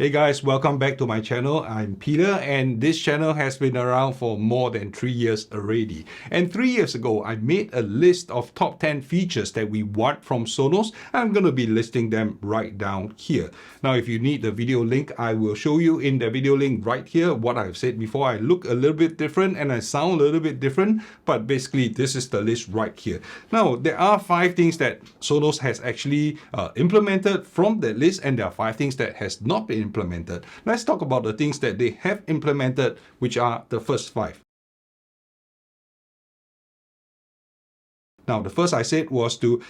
Hey guys, welcome back to my channel. I'm Peter and this channel has been around for more than 3 years already. And 3 years ago, I made a list of top 10 features that we want from Sonos. I'm going to be listing them right down here. Now, if you need the video link, I will show you in the video link right here what I've said before. I look a little bit different and I sound a little bit different, but basically this is the list right here. Now, there are 5 things that Sonos has actually implemented from that list, and there are 5 things that has not been implemented. Let's talk about the things that they have implemented, which are the first 5. Now, the first I said was to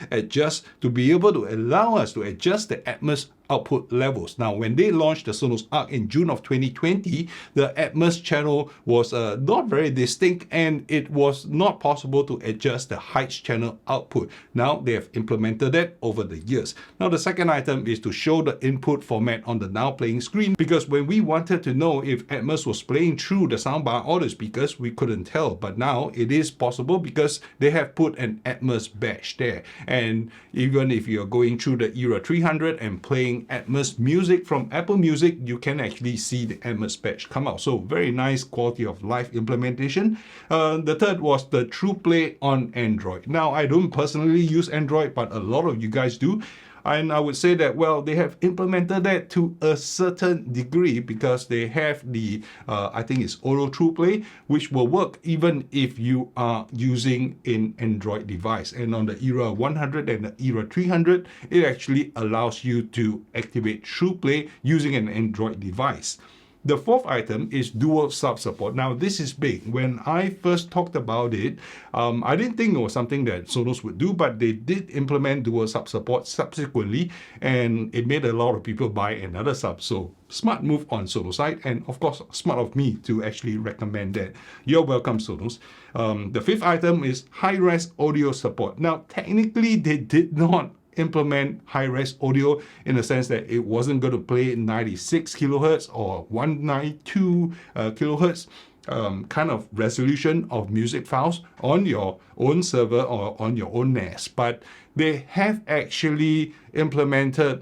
be able to allow us to adjust the Atmos output levels. Now, when they launched the Sonos Arc in June of 2020, the Atmos channel was not very distinct and it was not possible to adjust the Heights channel output. Now, they have implemented that over the years. Now, the second item is to show the input format on the now playing screen, because when we wanted to know if Atmos was playing through the soundbar or the speakers, we couldn't tell. But now it is possible because they have put an Atmos badge there. And even if you're going through the Era 300 and playing Atmos music from Apple Music, you can actually see the Atmos badge come out. So very nice quality of life implementation. The third was the True Play on Android. Now, I don't personally use Android, but a lot of you guys do. And I would say that, well, they have implemented that to a certain degree because they have the, I think it's Auto True Play, which will work even if you are using an Android device. And on the Era 100 and the Era 300, it actually allows you to activate True Play using an Android device. The fourth item is dual sub support. Now, this is big. When I first talked about it, I didn't think it was something that Sonos would do, but they did implement dual sub support subsequently, and it made a lot of people buy another sub. So, smart move on Sonos side, and of course, smart of me to actually recommend that. You're welcome, Sonos. The fifth item is high-res audio support. Now, technically, they did not implement high-res audio in the sense that it wasn't going to play 96 kilohertz or 192 kilohertz kind of resolution of music files on your own server or on your own NAS. But they have actually implemented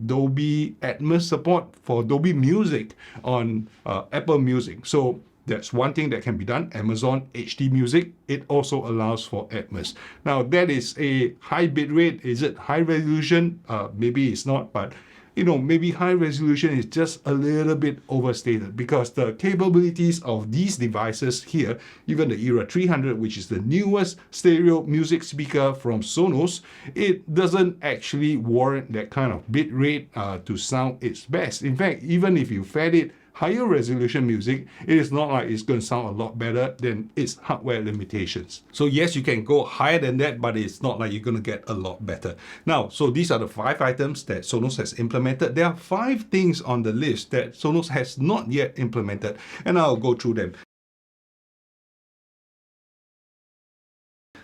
Dolby Atmos support for Dolby Music on Apple Music. So that's one thing that can be done. Amazon HD Music, it also allows for Atmos. Now, that is a high bit rate. Is it high resolution? Maybe it's not, but maybe high resolution is just a little bit overstated because the capabilities of these devices here, even the Era 300, which is the newest stereo music speaker from Sonos, it doesn't actually warrant that kind of bit rate to sound its best. In fact, even if you fed it higher resolution music, it is not like it's going to sound a lot better than its hardware limitations. So yes, you can go higher than that, but it's not like you're going to get a lot better. Now, so these are the 5 items that Sonos has implemented. There are 5 things on the list that Sonos has not yet implemented, and I'll go through them.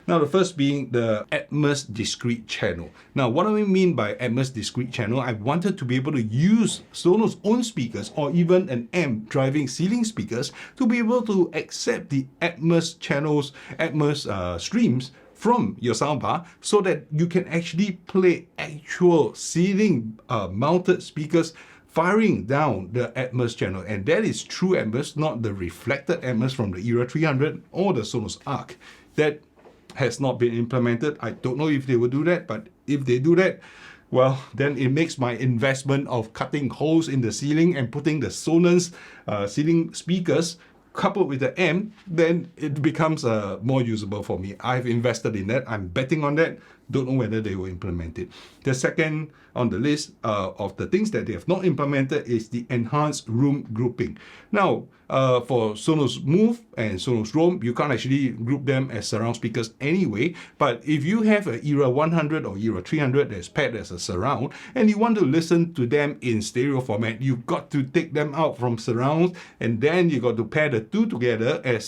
Now, the first being the Atmos discrete channel. Now, what do we mean by Atmos discrete channel? I wanted to be able to use Sonos' own speakers or even an amp driving ceiling speakers to be able to accept the Atmos channels, Atmos streams from your soundbar so that you can actually play actual ceiling mounted speakers firing down the Atmos channel. And that is true Atmos, not the reflected Atmos from the Era 300 or the Sonos Arc. That has not been implemented. I don't know if they will do that, but if they do that, well, then it makes my investment of cutting holes in the ceiling and putting the Sonos ceiling speakers coupled with the amp, then it becomes more usable for me. I've invested in that. I'm betting on that. Don't know whether they will implement it. The second on the list of the things that they have not implemented is the enhanced room grouping. Now, for Sonos Move and Sonos Roam, you can't actually group them as surround speakers anyway. But if you have an Era 100 or Era 300 that's paired as a surround, and you want to listen to them in stereo format, you've got to take them out from surround, and then you got to pair the two together as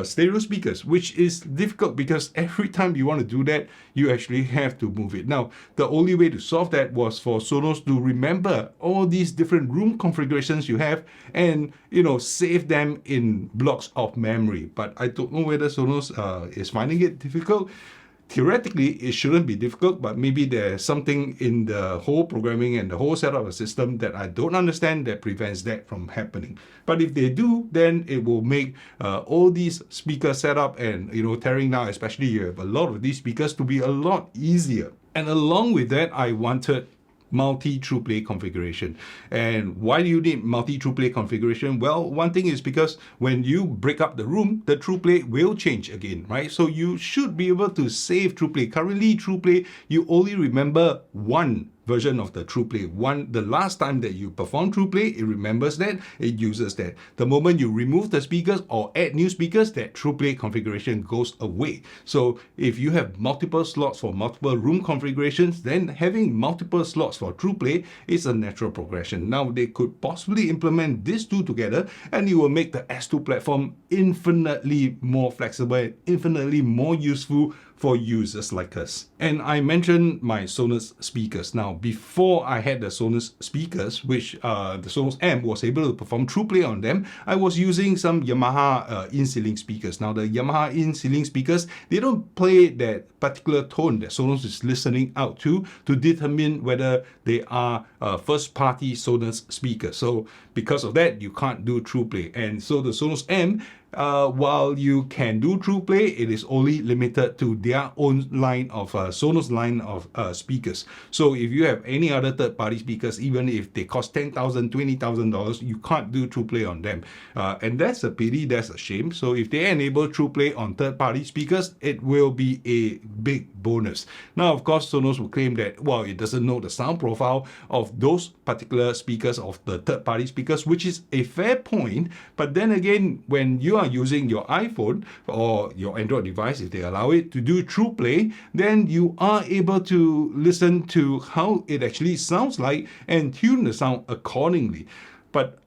stereo speakers, which is difficult because every time you want to do that, you actually have to move it. Now, the only way to solve that was for Sonos to remember all these different room configurations you have and, save them in blocks of memory. But I don't know whether Sonos is finding it difficult. theoretically, it shouldn't be difficult, but maybe there's something in the whole programming and the whole setup of the system that I don't understand that prevents that from happening. But if they do, then it will make all these speaker setup and tearing down, especially you have a lot of these speakers, to be a lot easier. And along with that, I wanted multi-true play configuration. And why do you need multi-true play configuration? Well, one thing is because when you break up the room, the true play will change again, right? So you should be able to save true play. Currently, true play, you only remember one version of the true play. The last time that you perform true play, it remembers that, it uses that. The moment you remove the speakers or add new speakers, that true play configuration goes away. So if you have multiple slots for multiple room configurations, then having multiple slots for true play is a natural progression. Now they could possibly implement these two together, and it will make the S2 platform infinitely more flexible and infinitely more useful for users like us. And I mentioned my Sonos speakers. Now, before I had the Sonos speakers, which the Sonos M was able to perform true play on them, I was using some Yamaha in-ceiling speakers. Now, the Yamaha in-ceiling speakers, they don't play that particular tone that Sonos is listening out to determine whether they are first-party Sonos speakers. So because of that, you can't do true play. And so the Sonos M, while you can do true play, it is only limited to their own line of Sonos line of speakers. So if you have any other third-party speakers, even if they cost $10,000, $20,000, you can't do true play on them. And that's a pity, that's a shame. So if they enable true play on third-party speakers, it will be a big bonus. Now, of course, Sonos will claim that, well, it doesn't know the sound profile of those particular speakers, of the third-party speakers, which is a fair point. But then again, when you are using your iPhone or your Android device, if they allow it to do true play, then you are able to listen to how it actually sounds like and tune the sound accordingly. But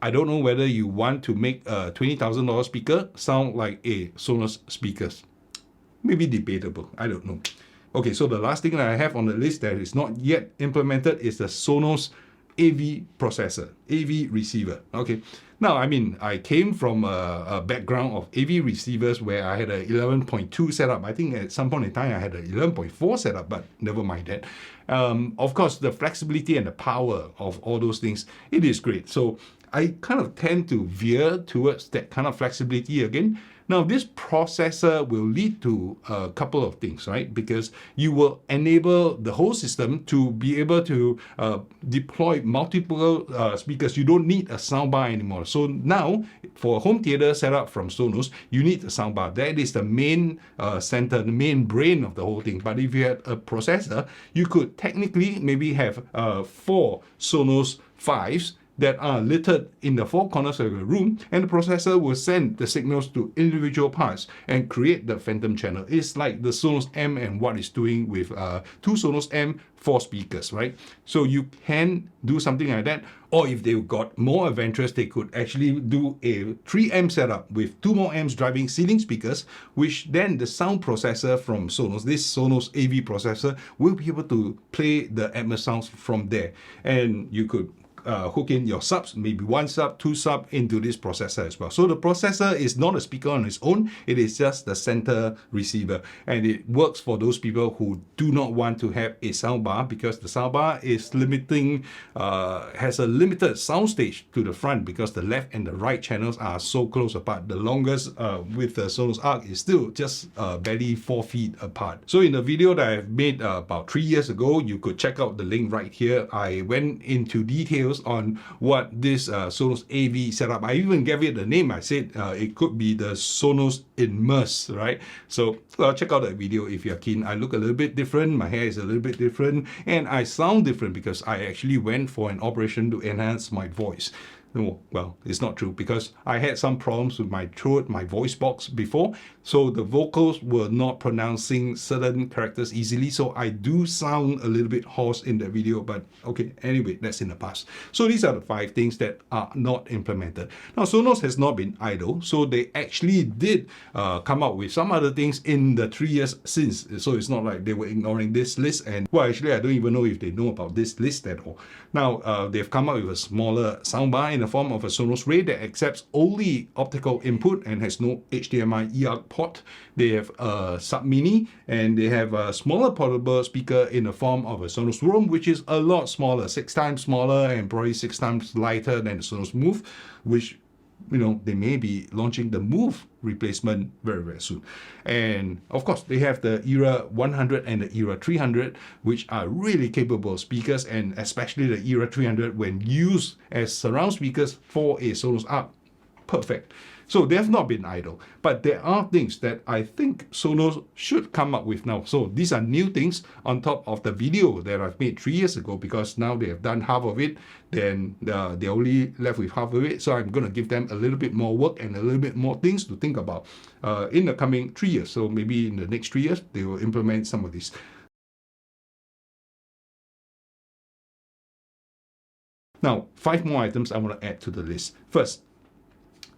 I don't know whether you want to make a $20,000 speaker sound like a Sonos speakers. Maybe debatable, I don't know. Okay, so the last thing that I have on the list that is not yet implemented is the Sonos AV processor, AV receiver. Okay, now I came from a background of AV receivers where I had a 11.2 setup. I think at some point in time I had a 11.4 setup, but never mind that. Of course, the flexibility and the power of all those things, it is great. So I kind of tend to veer towards that kind of flexibility again. Now, this processor will lead to a couple of things, right? Because you will enable the whole system to be able to deploy multiple speakers. You don't need a soundbar anymore. So now, for a home theater setup from Sonos, you need a soundbar. That is the main center, the main brain of the whole thing. But if you had a processor, you could technically maybe have 4 Sonos 5s that are littered in the 4 corners of the room, and the processor will send the signals to individual parts and create the phantom channel. It's like the Sonos M and what it's doing with 2 Sonos M, 4 speakers, right? So you can do something like that. Or if they've got more adventurous, they could actually do a 3M setup with 2 more M's driving ceiling speakers, which then the sound processor from Sonos, this Sonos AV processor, will be able to play the Atmos sounds from there. And you could hook in your subs, maybe 1 sub, 2 sub into this processor as well. So the processor is not a speaker on its own, it is just the center receiver, and it works for those people who do not want to have a soundbar, because the soundbar is limiting, has a limited soundstage to the front because the left and the right channels are so close apart. The longest with the Sonos Arc is still just barely 4 feet apart. So in the video that I've made about 3 years ago, you could check out the link right here. I went into details on what this Sonos AV setup, I even gave it a name. I said it could be the Sonos Immerse, right? So check out that video if you're keen. I look a little bit different, my hair is a little bit different, and I sound different because I actually went for an operation to enhance my voice. No, well, it's not true, because I had some problems with my throat, my voice box before, so the vocals were not pronouncing certain characters easily, so I do sound a little bit hoarse in the video, but okay, anyway, that's in the past. So these are the 5 things that are not implemented. Now, Sonos has not been idle, so they actually did come up with some other things in the 3 years since, so it's not like they were ignoring this list, and well, actually, I don't even know if they know about this list at all. Now, they've come up with a smaller soundbar in the form of a Sonos Ray that accepts only optical input and has no HDMI eARC port. They have a Sub Mini, and they have a smaller portable speaker in the form of a Sonos Roam, which is a lot smaller, 6 times smaller and probably 6 times lighter than the Sonos Move, which they may be launching the Move replacement very, very soon. And of course, they have the Era 100 and the Era 300, which are really capable speakers, and especially the Era 300 when used as surround speakers for a Sonos Arc. Perfect. So they have not been idle, but there are things that I think Sonos should come up with now. So these are new things on top of the video that I've made 3 years ago, because now they have done half of it, then they're only left with half of it. So I'm going to give them a little bit more work and a little bit more things to think about in the coming 3 years. So maybe in the next 3 years, they will implement some of this. Now, 5 more items I want to add to the list. First,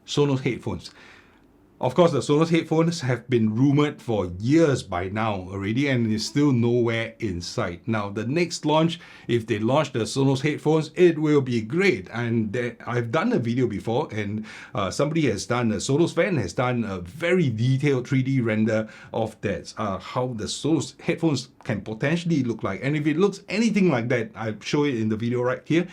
Sonos headphones. Of course, the Sonos headphones have been rumored for years by now already, and is still nowhere in sight. Now, the next launch, if they launch the Sonos headphones, it will be great. And I've done a video before, and somebody has done, a Sonos fan has done a very detailed 3D render of that, how the Sonos headphones can potentially look like. And if it looks anything like that, I'll show it in the video right here,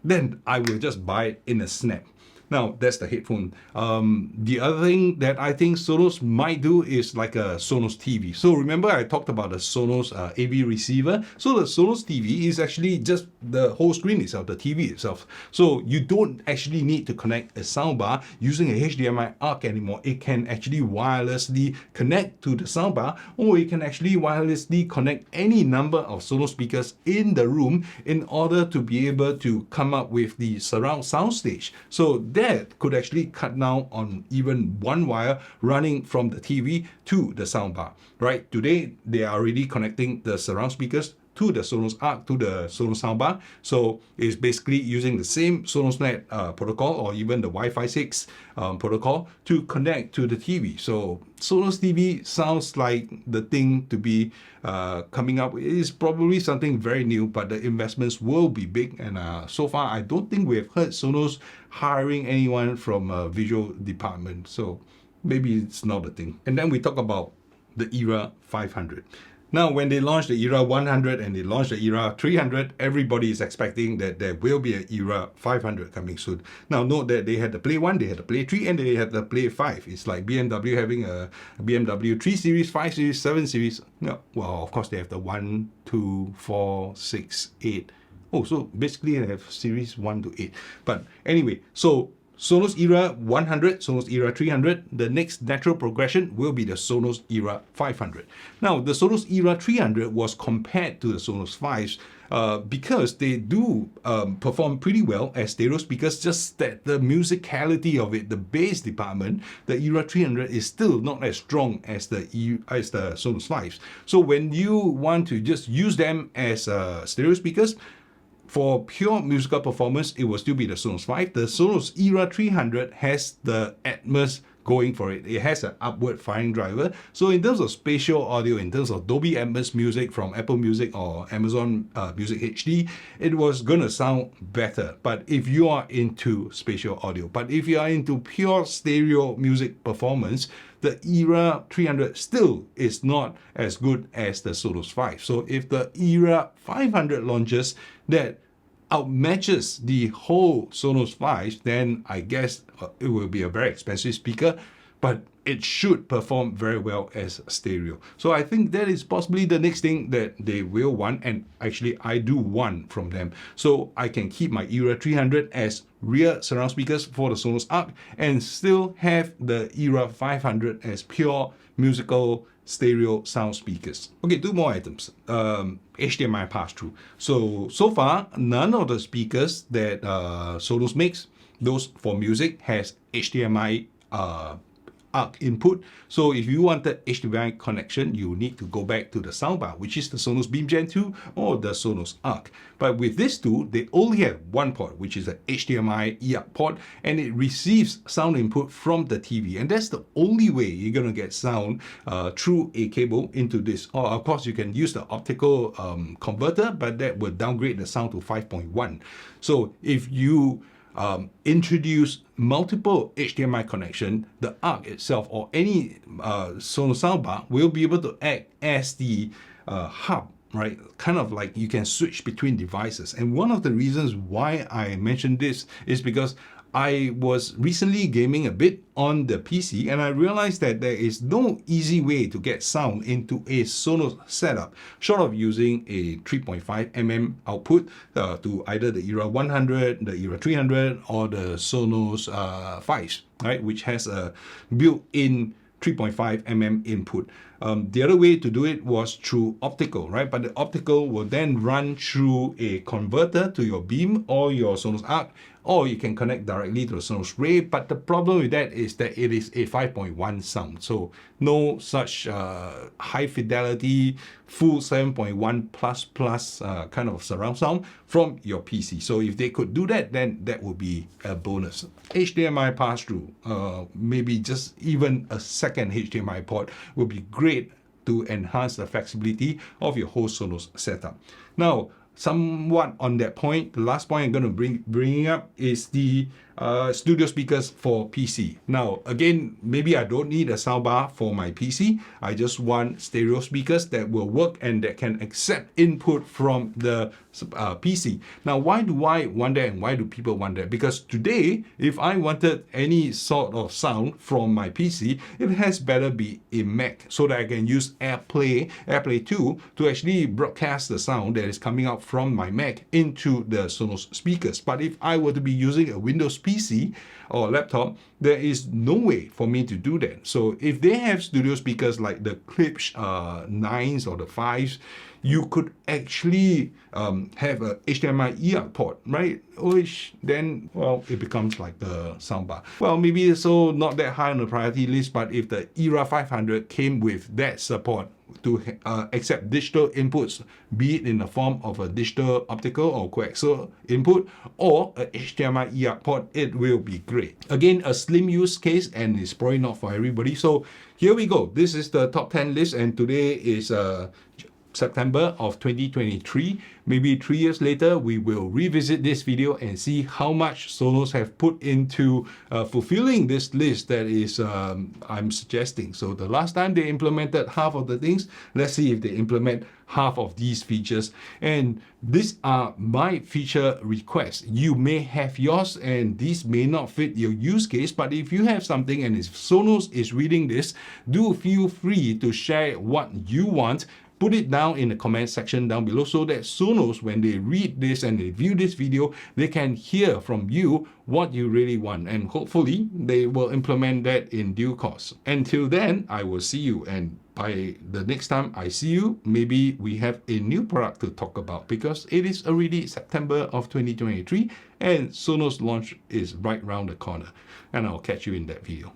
then I will just buy it in a snap. Now, that's the headphone. The other thing that I think Sonos might do is like a Sonos TV. So remember I talked about the Sonos AV receiver. So the Sonos TV is actually just the whole screen itself, the TV itself. So you don't actually need to connect a soundbar using a HDMI ARC anymore. It can actually wirelessly connect to the soundbar, or you can actually wirelessly connect any number of Sonos speakers in the room in order to be able to come up with the surround sound stage. So that could actually cut down on even one wire running from the TV to the soundbar. Right? Today, they are already connecting the surround speakers to the Sonos Arc, to the Sonos soundbar. So it's basically using the same Sonos Net protocol, or even the Wi-Fi 6 protocol to connect to the TV. So Sonos TV sounds like the thing to be coming up. It is probably something very new, but the investments will be big. And so far, I don't think we have heard Sonos hiring anyone from a visual department. So maybe it's not a thing. And then we talk about the Era 500. Now, when they launched the Era 100 and they launched the Era 300, everybody is expecting that there will be an Era 500 coming soon. Now, note that they had the Play 1, they had the Play 3, and they had the Play 5. It's like BMW having a BMW 3 Series, 5 Series, 7 Series. No, well, of course, they have the 1, 2, 4, 6, 8. Oh, so basically they have Series 1 to 8. But anyway, so Sonos Era 100, Sonos Era 300, the next natural progression will be the Sonos Era 500. Now, the Sonos Era 300 was compared to the Sonos 5s because they do perform pretty well as stereo speakers, just that the musicality of it, the bass department, the Era 300 is still not as strong as the Sonos 5s. So when you want to just use them as stereo speakers, for pure musical performance, it will still be the Sonos 5. The Sonos Era 300 has the Atmos going for it. It has an upward firing driver. So in terms of spatial audio, in terms of Dolby Atmos music from Apple Music or Amazon Music HD, it was going to sound better. But if you are into spatial audio, but if you are into pure stereo music performance, the Era 300 still is not as good as the Sonos 5. So if the Era 500 launches that outmatches the whole Sonos 5, then I guess it will be a very expensive speaker, but it should perform very well as stereo. So I think that is possibly the next thing that they will want, and actually I do want from them. So I can keep my Era 300 as rear surround speakers for the Sonos Arc and still have the Era 500 as pure musical stereo sound speakers. Okay, 2 more items. HDMI pass-through. So far, none of the speakers that Sonos makes, those for music, has HDMI ARC input. So if you want the HDMI connection, you need to go back to the soundbar, which is the Sonos Beam Gen 2 or the Sonos Arc. But with this two, they only have one port, which is a HDMI eARC port, and it receives sound input from the TV. And that's the only way you're going to get sound through a cable into this. Or of course, you can use the optical converter, but that will downgrade the sound to 5.1. So if you introduce multiple HDMI connection, the ARC itself or any Sonos soundbar will be able to act as the hub, right? Kind of like you can switch between devices. And one of the reasons why I mentioned this is because I was recently gaming a bit on the PC and I realized that there is no easy way to get sound into a Sonos setup short of using a 3.5mm output to either the Era 100, the Era 300 or the Sonos 5s, right, which has a built-in 3.5mm input. The other way to do it was through optical, right? But the optical will then run through a converter to your beam or your Sonos Arc, or you can connect directly to the Sonos Ray. But the problem with that is that it is a 5.1 sound, so no such high fidelity, full 7.1 plus kind of surround sound from your PC. So if they could do that, then that would be a bonus. HDMI pass-through, maybe just even a second HDMI port would be great to enhance the flexibility of your whole Sonos setup. Now, somewhat on that point, the last point I'm going to bring up is the studio speakers for PC. Now, again, maybe I don't need a soundbar for my PC. I just want stereo speakers that will work and that can accept input from the PC. Now, why do I want that and why do people want that? Because today, if I wanted any sort of sound from my PC, it has better be a Mac so that I can use AirPlay 2 to actually broadcast the sound that is coming out from my Mac into the Sonos speakers. But if I were to be using a Windows PC or laptop, there is no way for me to do that. So if they have studio speakers like the Klipsch 9s or the 5s, you could actually have a HDMI eARC port, right? Which then, well, it becomes like the soundbar. Well, maybe it's so not that high on the priority list, but if the Era 500 came with that support to accept digital inputs, be it in the form of a digital optical or coaxial input or a HDMI eARC port, it will be great. Again, a slim use case and it's probably not for everybody. So here we go. This is the top 10 list and today is September of 2023. Maybe 3 years later, we will revisit this video and see how much Sonos have put into fulfilling this list that is I'm suggesting. So the last time they implemented half of the things, let's see if they implement half of these features. And these are my feature requests. You may have yours and these may not fit your use case, but if you have something and if Sonos is reading this, do feel free to share what you want. Put it down in the comment section down below so that Sonos, when they read this and they view this video, they can hear from you what you really want. And hopefully they will implement that in due course. Until then, I will see you. And by the next time I see you, maybe we have a new product to talk about because it is already September of 2023 and Sonos launch is right around the corner. And I'll catch you in that video.